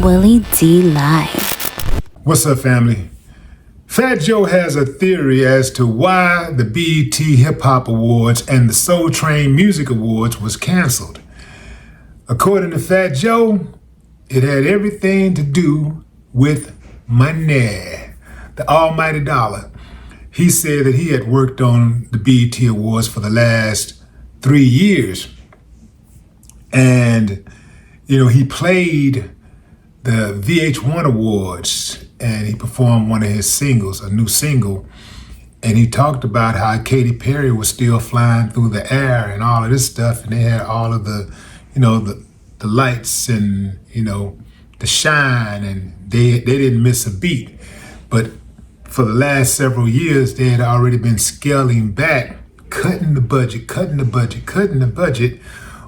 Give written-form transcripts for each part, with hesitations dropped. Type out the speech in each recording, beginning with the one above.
Willie D Live. What's up, family? Fat Joe has a theory as to why the BET Hip Hop Awards and the Soul Train Music Awards was canceled. According to Fat Joe, it had everything to do with money, the almighty dollar. He said that he had worked on the BET Awards for the last 3 years. And, he played the VH1 Awards and he performed one of his singles, a new single. And he talked about how Katy Perry was still flying through the air and all of this stuff. And they had all of the, the lights and, the shine, and they didn't miss a beat. But for the last several years, they had already been scaling back, cutting the budget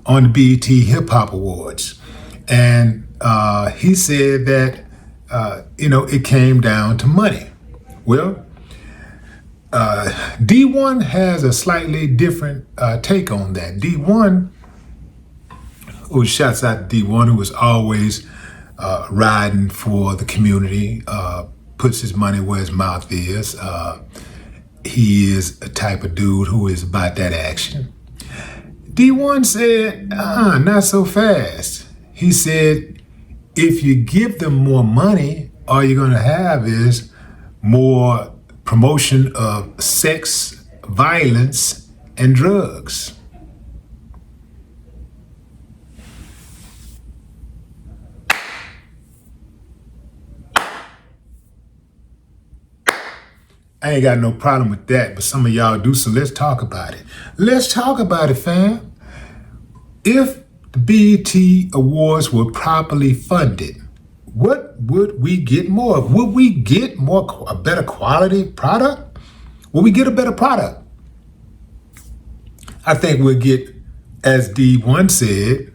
on the BET Hip Hop Awards. And he said that, it came down to money. Well, D1 has a slightly different take on that. D1, who shouts out to D1, who was always riding for the community, puts his money where his mouth is. He is a type of dude who is about that action. D1 said, not so fast. He said, if you give them more money, all you're gonna have is more promotion of sex, violence, and drugs. I ain't got no problem with that, but some of y'all do, so let's talk about it. Let's talk about it, fam. If the BET Awards were properly funded, what would we get more of? Would we get a better quality product? Would we get a better product? I think we'll get, as D1 said,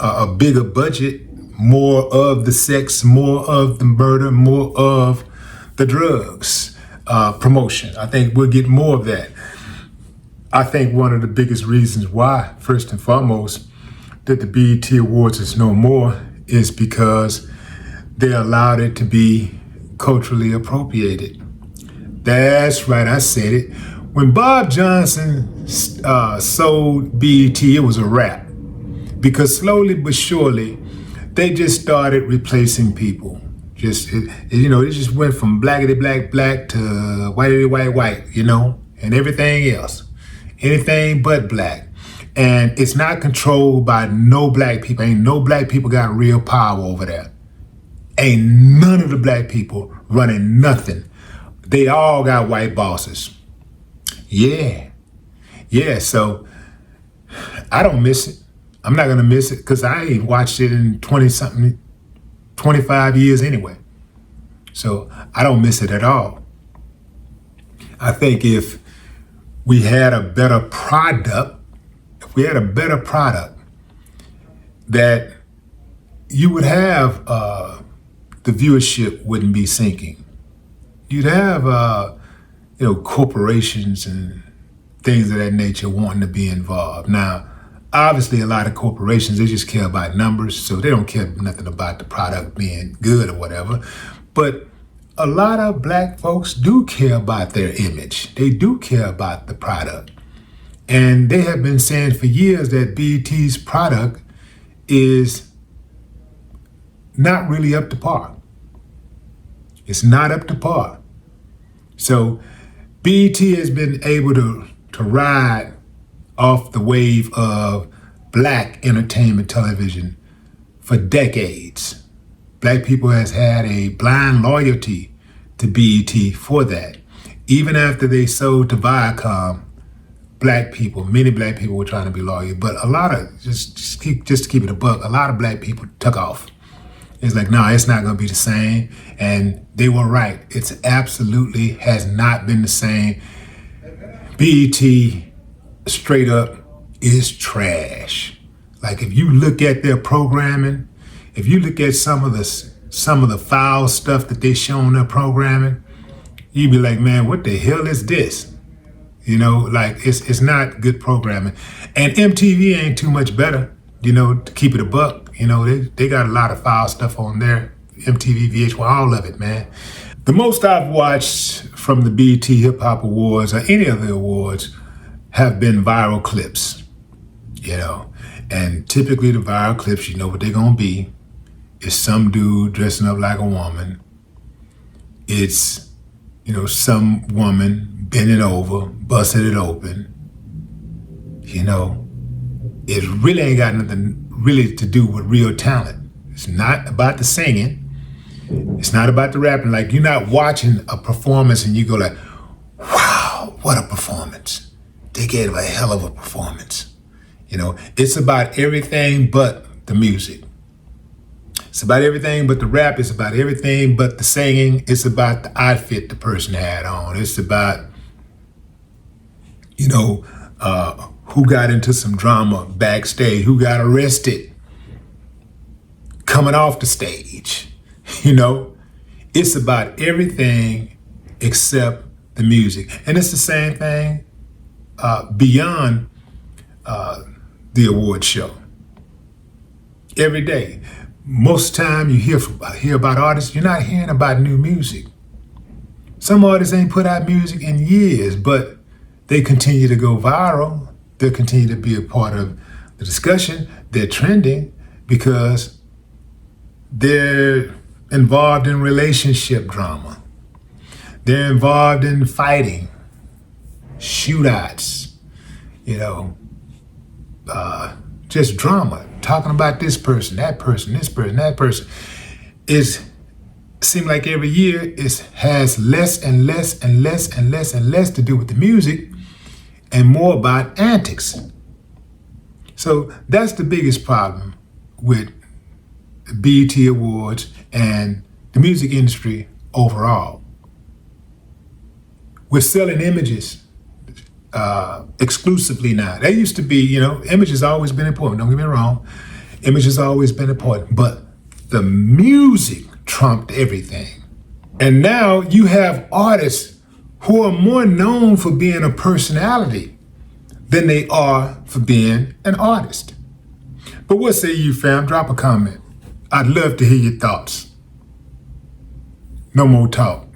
a bigger budget, more of the sex, more of the murder, more of the drugs promotion. I think we'll get more of that. I think one of the biggest reasons why, first and foremost, that the BET Awards is no more is because they allowed it to be culturally appropriated. That's right, I said it. When Bob Johnson sold BET, it was a wrap. Because slowly but surely, they just started replacing people. It just went from blackity black to whitey white, and everything else. Anything but black. And it's not controlled by no black people. Ain't no black people got real power over there. Ain't none of the black people running nothing. They all got white bosses. Yeah, so I don't miss it. I'm not gonna miss it because I ain't watched it in 25 years anyway. So I don't miss it at all. I think if we had a better product, that you would have, the viewership wouldn't be sinking. You'd have, corporations and things of that nature wanting to be involved. Now, obviously, a lot of corporations, they just care about numbers, so they don't care nothing about the product being good or whatever. But a lot of black folks do care about their image. They do care about the product. And they have been saying for years that BET's product is not really up to par. It's not up to par. So BET has been able to ride off the wave of black entertainment television for decades. Black people has had a blind loyalty to BET for that. Even after they sold to VIACOM, many black people were trying to be loyal, but a lot of, just to keep it a buck, a lot of black people took off. It's like, no, it's not gonna be the same. And they were right. It's absolutely has not been the same. BET straight up is trash. Like if you look at their programming, if you look at some of the foul stuff that they show on their programming, you'd be like, man, what the hell is this? It's not good programming. And MTV ain't too much better. to keep it a buck. They got a lot of foul stuff on there. MTV, VH1, all of it, man. The most I've watched from the BET Hip Hop Awards or any of the awards have been viral clips, And typically the viral clips, you know what they're going to be. It's some dude dressing up like a woman. It's, some woman bending over, busting it open. It really ain't got nothing really to do with real talent. It's not about the singing. It's not about the rapping. Like, you're not watching a performance and you go like, wow, what a performance. They gave a hell of a performance. It's about everything but the music. It's about everything but the rap. It's about everything but the singing. It's about the outfit the person had on. It's about, who got into some drama backstage, who got arrested coming off the stage. It's about everything except the music. And it's the same thing beyond the award show. Every day. Most time you hear about artists, you're not hearing about new music. Some artists ain't put out music in years, but they continue to go viral. They'll continue to be a part of the discussion. They're trending because they're involved in relationship drama. They're involved in fighting, shootouts, just drama, talking about this person, that person, this person, that person. It seems like every year it has less and less and less and less and less to do with the music and more about antics. So that's the biggest problem with BET Awards and the music industry overall. We're selling images exclusively now. That used to be, image has always been important. Don't get me wrong. Image has always been important. But the music trumped everything. And now you have artists who are more known for being a personality than they are for being an artist. But what say you, fam? Drop a comment. I'd love to hear your thoughts. No more talk.